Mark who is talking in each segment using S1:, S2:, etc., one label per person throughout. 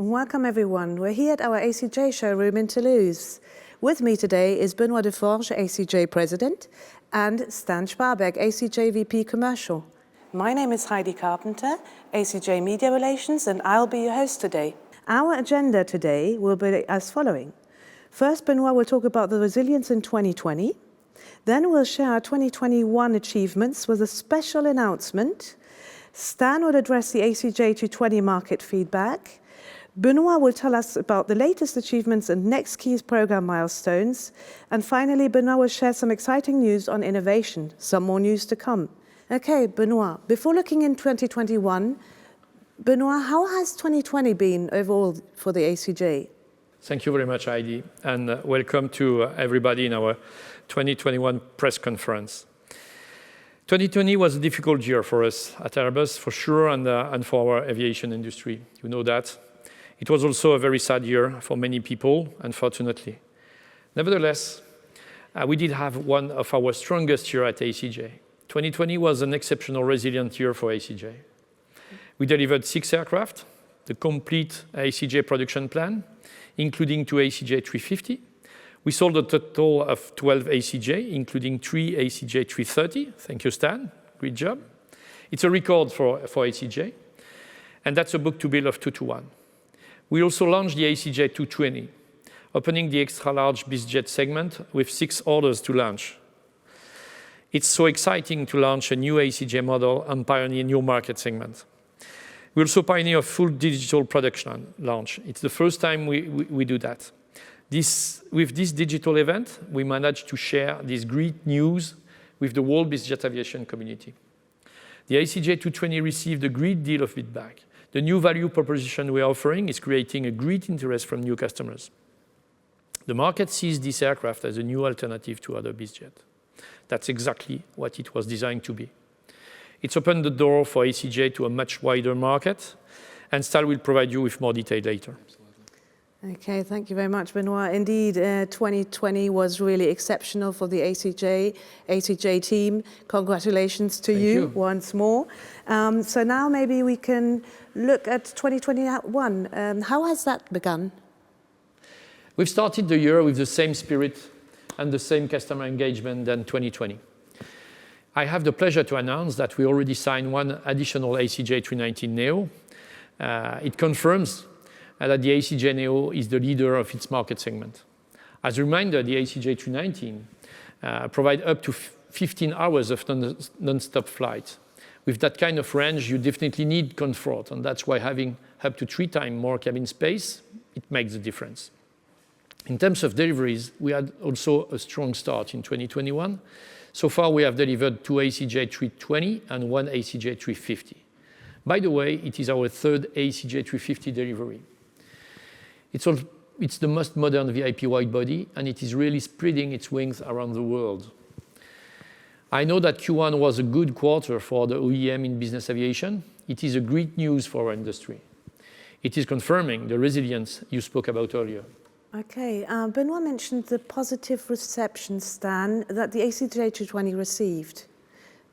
S1: Welcome everyone. We're here at our ACJ showroom in Toulouse. With me today is Benoit Defforge, ACJ President, and Stan Shparberg, ACJ VP Commercial. My name is Heidi Carpenter, ACJ Media Relations, and I'll be your host today. Our agenda today will be as following. First, Benoit will talk about the resilience in 2020. Then we'll share our 2021 achievements with a special announcement. Stan will address the ACJ 220 market feedback. Benoit will tell us about the latest achievements and next key program milestones. And finally, Benoit will share some exciting news on innovation, some more news to come. Okay, Benoit, before looking in 2021, Benoit, how has 2020 been overall for the ACJ?
S2: Thank you very much, Heidi, and welcome to everybody in our 2021 press conference. 2020 was a difficult year for us at Airbus, for sure, and for our aviation industry. You know that. It was also a very sad year for many people, unfortunately. Nevertheless, we did have one of our strongest years at ACJ. 2020 was an exceptional resilient year for ACJ. We delivered 6 aircraft, the complete ACJ production plan, including 2 ACJ 350. We sold a total of 12 ACJ, including 3 ACJ 330. Thank you, Stan. Great job. It's a record for ACJ, and that's a book-to-bill of 2-to-1. We also launched the ACJ 220, opening the extra-large BizJet segment with 6 orders to launch. It's so exciting to launch a new ACJ model and pioneer new market segment. We also pioneer a full digital production launch. It's the first time we do that. With this digital event, we managed to share this great news with the whole BizJet aviation community. The ACJ 220 received a great deal of feedback. The new value proposition we are offering is creating a great interest from new customers. The market sees this aircraft as a new alternative to other BizJet. That's exactly what it was designed to be. It's opened the door for ACJ to a much wider market, and Stan will provide you with more detail later.
S1: Okay, thank you very much, Benoit. Indeed, 2020 was really exceptional for the ACJ team. Congratulations to you once more. So now maybe we can look at 2021. How has that begun?
S2: We've started the year with the same spirit and the same customer engagement than 2020. I have the pleasure to announce that we already signed 1 additional ACJ 319 Neo. It confirms that the ACJ Neo is the leader of its market segment. As a reminder, the ACJ 319 provides up to 15 hours of non-stop flight. With that kind of range, you definitely need comfort, and that's why having up to 3 times more cabin space, it makes a difference. In terms of deliveries, we had also a strong start in 2021. So far, we have delivered 2 ACJ 320 and 1 ACJ 350. By the way, it is our 3rd ACJ 350 delivery. It's the most modern VIP widebody, and it is really spreading its wings around the world. I know that Q1 was a good quarter for the OEM in business aviation. It is a great news for our industry. It is confirming the resilience you spoke about earlier.
S1: Okay, Benoit mentioned the positive reception, Stan, that the ACJ 220 received.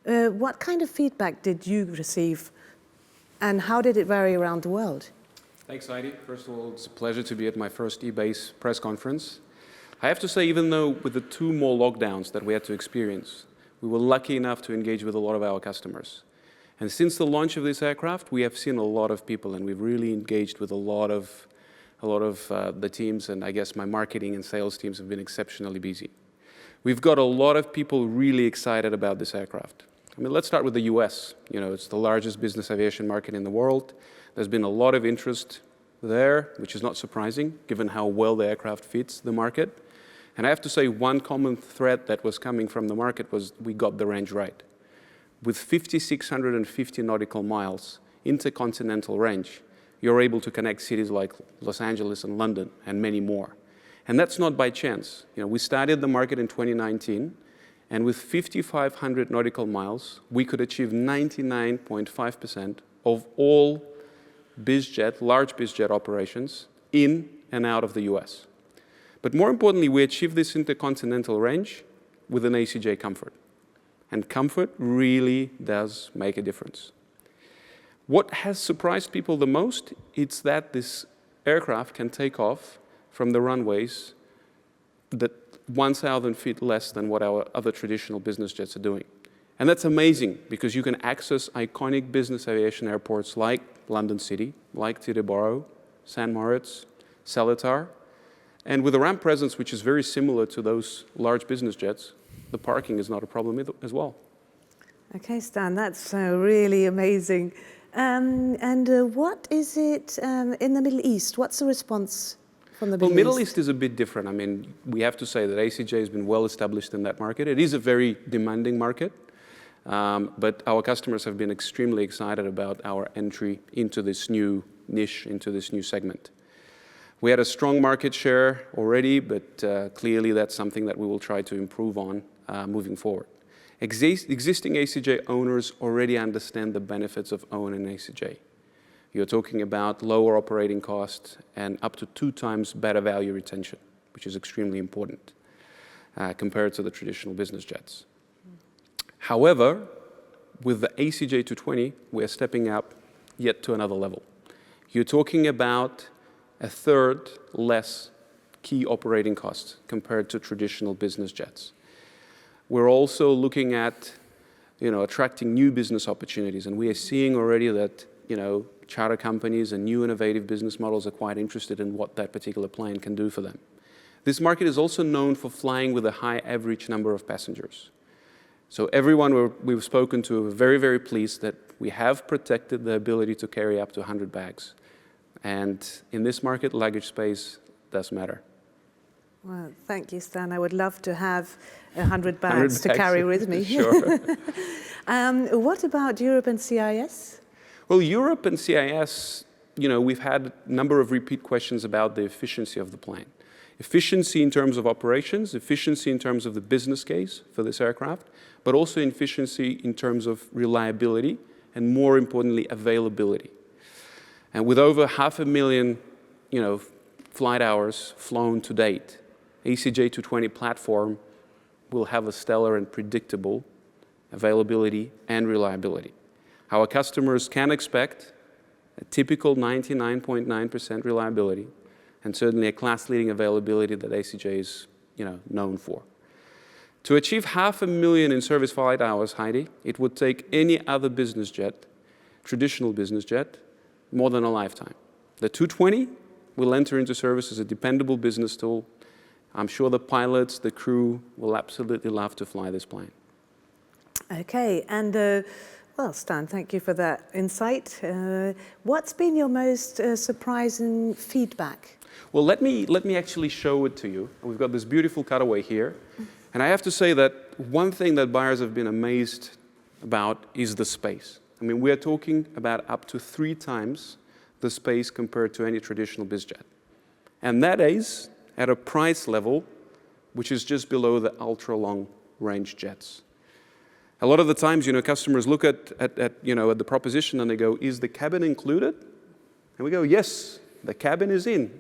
S1: What kind of feedback did you receive, and how did it vary around the world?
S3: Thanks, Heidi. First of all, it's a pleasure to be at my first EBACE press conference. I have to say, even though with the 2 more lockdowns that we had to experience, we were lucky enough to engage with a lot of our customers. And since the launch of this aircraft, we have seen a lot of people, and we've really engaged with a lot of the teams, and I guess my marketing and sales teams have been exceptionally busy. We've got a lot of people really excited about this aircraft. I mean, let's start with the US. You know, it's the largest business aviation market in the world. There's been a lot of interest there, which is not surprising, given how well the aircraft fits the market. And I have to say, one common thread that was coming from the market was we got the range right. With 5,650 nautical miles, intercontinental range, you're able to connect cities like Los Angeles and London and many more. And that's not by chance. You know, we started the market in 2019, and with 5,500 nautical miles, we could achieve 99.5% of all BizJet, large BizJet operations in and out of the US. But more importantly, we achieved this intercontinental range with an ACJ comfort. And comfort really does make a difference. What has surprised people the most, it's that this aircraft can take off from the runways that 1,000 feet less than what our other traditional business jets are doing. And that's amazing because you can access iconic business aviation airports like London City, like Teterboro, St. Moritz, Seletar. And with a ramp presence which is very similar to those large business jets, the parking is not a problem as well.
S1: Okay, Stan, that's really amazing. What is it in the Middle East? What's the response from the Middle East?
S3: Well, Middle East is a bit different. I mean, we have to say that ACJ has been well established in that market. It is a very demanding market, but our customers have been extremely excited about our entry into this new niche, into this new segment. We had a strong market share already, but clearly that's something that we will try to improve on moving forward. Existing ACJ owners already understand the benefits of owning ACJ. You're talking about lower operating costs and up to 2 times better value retention, which is extremely important compared to the traditional business jets. However, with the ACJ 220, we're stepping up yet to another level. You're talking about a third less key operating costs compared to traditional business jets. We're also looking at, attracting new business opportunities, and we are seeing already that, charter companies and new innovative business models are quite interested in what that particular plane can do for them. This market is also known for flying with a high average number of passengers. So everyone we've spoken to are very, very pleased that we have protected the ability to carry up to 100 bags. And in this market, luggage space does matter.
S1: Well, thank you, Stan. I would love to have 100 bags to carry with me.
S3: Sure.
S1: What about Europe and CIS?
S3: Well, Europe and CIS, we've had a number of repeat questions about the efficiency of the plane. Efficiency in terms of operations, efficiency in terms of the business case for this aircraft, but also efficiency in terms of reliability and, more importantly, availability. And with over 500,000, flight hours flown to date, ACJ 220 platform will have a stellar and predictable availability and reliability. Our customers can expect a typical 99.9% reliability and certainly a class-leading availability that ACJ is, known for. To achieve 500,000 in-service flight hours, Heidi, it would take any other business jet, traditional business jet, more than a lifetime. The 220 will enter into service as a dependable business tool. I'm sure the pilots, the crew, will absolutely love to fly this plane.
S1: Okay, and well, Stan, thank you for that insight. What's been your most surprising feedback?
S3: Well, let me actually show it to you. We've got this beautiful cutaway here. And I have to say that one thing that buyers have been amazed about is the space. I mean, we're talking about up to 3 times the space compared to any traditional bizjet. And that is at a price level which is just below the ultra-long range jets. A lot of the times, customers look at the proposition and they go, is the cabin included? And we go, yes, the cabin is in.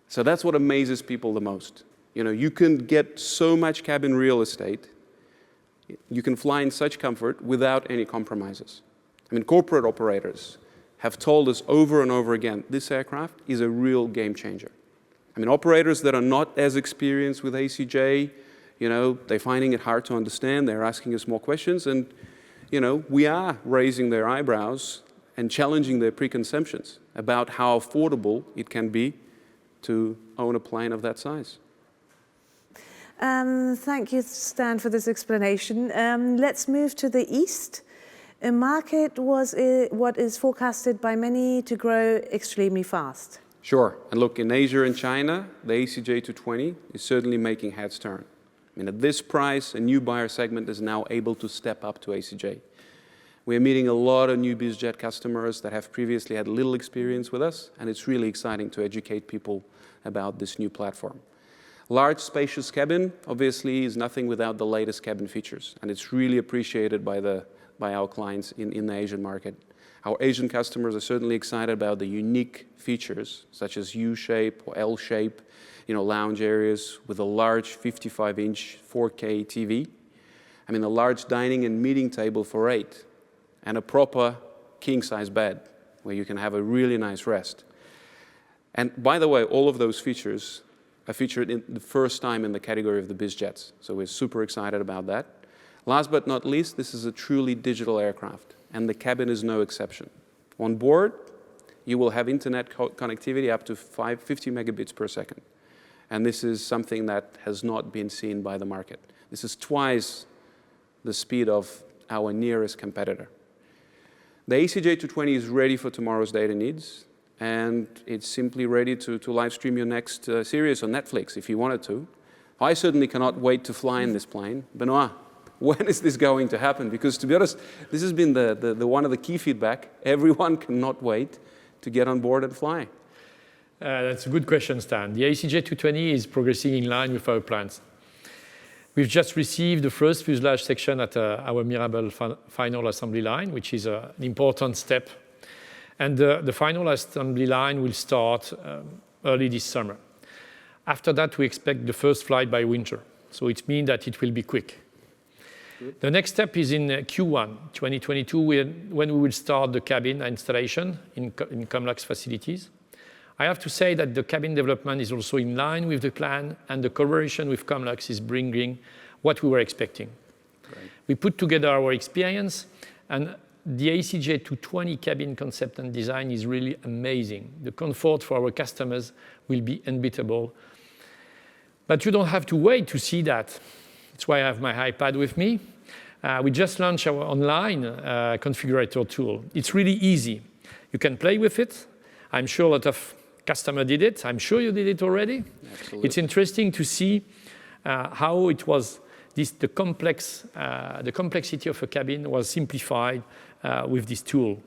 S3: So that's what amazes people the most. You can get so much cabin real estate. You can fly in such comfort without any compromises. I mean, corporate operators have told us over and over again, this aircraft is a real game changer. I mean, operators that are not as experienced with ACJ, they're finding it hard to understand. They're asking us more questions. And, we are raising their eyebrows and challenging their preconceptions about how affordable it can be to own a plane of that size.
S1: Thank you, Stan, for this explanation. Let's move to the East. A market what is forecasted by many to grow extremely fast.
S3: Sure. And look, in Asia and China, the ACJ 220 is certainly making heads turn. I mean, at this price, a new buyer segment is now able to step up to ACJ. We're meeting a lot of new bizjet customers that have previously had little experience with us, and it's really exciting to educate people about this new platform. Large, spacious cabin, obviously, is nothing without the latest cabin features, and it's really appreciated by our clients in the Asian market. Our Asian customers are certainly excited about the unique features, such as U-shape or L-shape, lounge areas with a large 55-inch 4K TV. I mean, a large dining and meeting table for 8, and a proper king-size bed where you can have a really nice rest. And by the way, all of those features are featured in the first time in the category of the biz jets. So we're super excited about that. Last but not least, this is a truly digital aircraft, and the cabin is no exception. On board, you will have internet connectivity up to 50 megabits per second. And this is something that has not been seen by the market. This is twice the speed of our nearest competitor. The ACJ220 is ready for tomorrow's data needs, and it's simply ready to live stream your next series on Netflix if you wanted to. I certainly cannot wait to fly in this plane. Benoit, when is this going to happen? Because to be honest, this has been the one of the key feedback. Everyone cannot wait to get on board and fly.
S2: That's a good question, Stan. The ACJ220 is progressing in line with our plans. We've just received the first fuselage section at our Mirabel final assembly line, which is an important step. And the final assembly line will start early this summer. After that, we expect the first flight by winter. So it means that it will be quick. Good. The next step is in Q1 2022, when we will start the cabin installation in Comlux facilities. I have to say that the cabin development is also in line with the plan, and the collaboration with Comlux is bringing what we were expecting. Right. We put together our experience, and the ACJ220 cabin concept and design is really amazing. The comfort for our customers will be unbeatable. But you don't have to wait to see that. That's why I have my iPad with me. We just launched our online configurator tool. It's really easy. You can play with it. I'm sure a lot of customers did it. I'm sure you did it already. Absolutely. It's interesting to see how it was, the complexity of a cabin was simplified with this tool.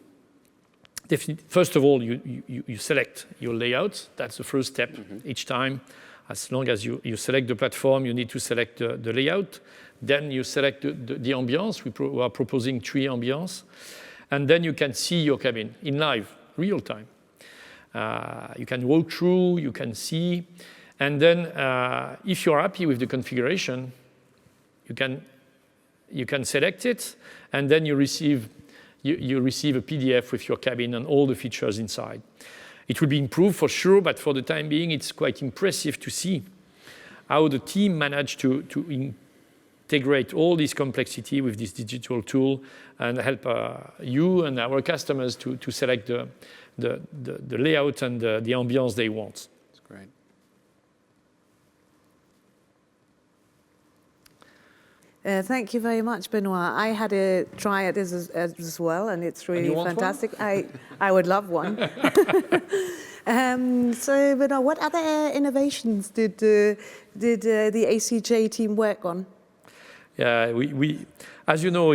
S2: First of all, you select your layout. That's the first step each time. As long as you select the platform, you need to select the layout. Then you select the ambience. We are proposing 3 ambiences. And then you can see your cabin in live, real time. You can walk through, you can see. And then if you're happy with the configuration, you can select it. And then you receive a PDF with your cabin and all the features inside. It will be improved for sure, but for the time being, it's quite impressive to see how the team managed to integrate all this complexity with this digital tool and help you and our customers to select the layout and the ambience they want.
S3: That's great.
S1: Thank you very much, Benoit. I had a try at this as well, and it's really fantastic. I would love one. So, Benoit, what other innovations did the ACJ team work on?
S2: Yeah, as you know,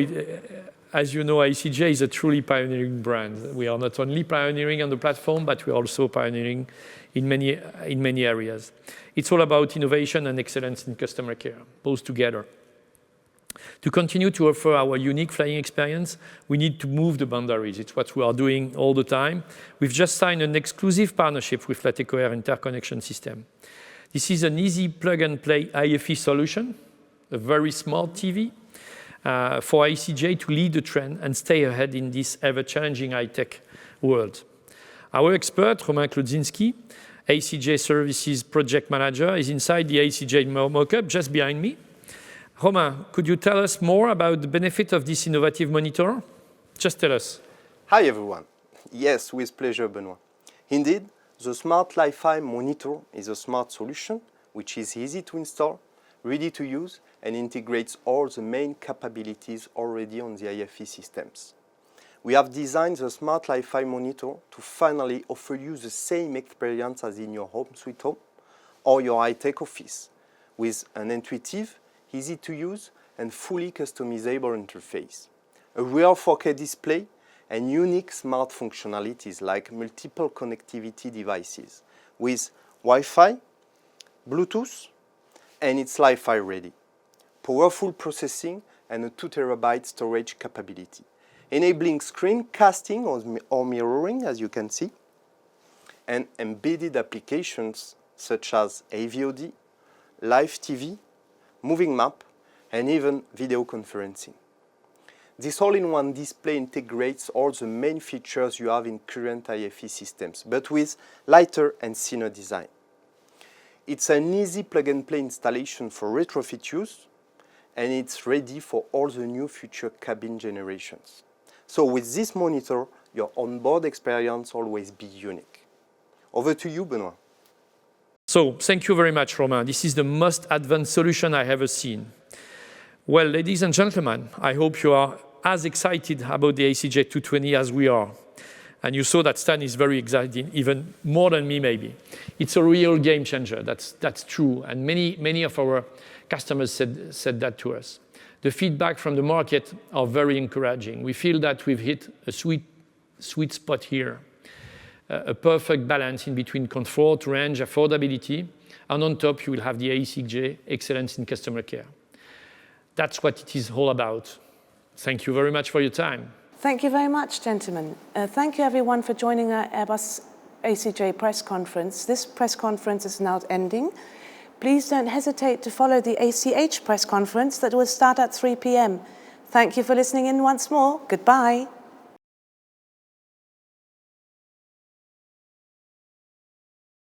S2: ACJ is a truly pioneering brand. We are not only pioneering on the platform, but we're also pioneering in many areas. It's all about innovation and excellence in customer care, both together. To continue to offer our unique flying experience, we need to move the boundaries. It's what we are doing all the time. We've just signed an exclusive partnership with Lateco Air Interconnection System. This is an easy plug-and-play IFE solution, a very smart TV, for ACJ to lead the trend and stay ahead in this ever-challenging high-tech world. Our expert, Romain Klodzinski, ACJ Services Project Manager, is inside the ACJ mock-up just behind me. Romain, could you tell us more about the benefit of this innovative monitor? Just tell us.
S4: Hi, everyone. Yes, with pleasure, Benoit. Indeed, the Smart Wi-Fi monitor is a smart solution which is easy to install, ready to use, and integrates all the main capabilities already on the IFE systems. We have designed the Smart Wi-Fi monitor to finally offer you the same experience as in your home sweet home or your high-tech office, with an intuitive, easy to use, and fully customizable interface. A real 4K display and unique smart functionalities like multiple connectivity devices with Wi-Fi, Bluetooth, and it's Wi-Fi ready. Powerful processing and a 2 terabyte storage capability, enabling screen casting or mirroring, as you can see, and embedded applications such as AVOD, live TV, moving map, and even video conferencing. This all-in-one display integrates all the main features you have in current IFE systems, but with lighter and thinner design. It's an easy plug-and-play installation for retrofit use, and it's ready for all the new future cabin generations. So with this monitor, your onboard experience always be unique. Over to you, Benoit.
S2: So thank you very much, Romain. This is the most advanced solution I have ever seen. Well, ladies and gentlemen, I hope you are as excited about the ACJ 220 as we are. And you saw that Stan is very excited, even more than me maybe. It's a real game changer, that's true. And many of our customers said that to us. The feedback from the market are very encouraging. We feel that we've hit a sweet spot here. A perfect balance in between comfort, range, affordability, and on top you will have the ACJ excellence in customer care. That's what it is all about. Thank you very much for your time.
S1: Thank you very much, gentlemen. Thank you everyone for joining our Airbus ACJ press conference. This press conference is now ending. Please don't hesitate to follow the ACH press conference that will start at 3 p.m. Thank you for listening in once more. Goodbye.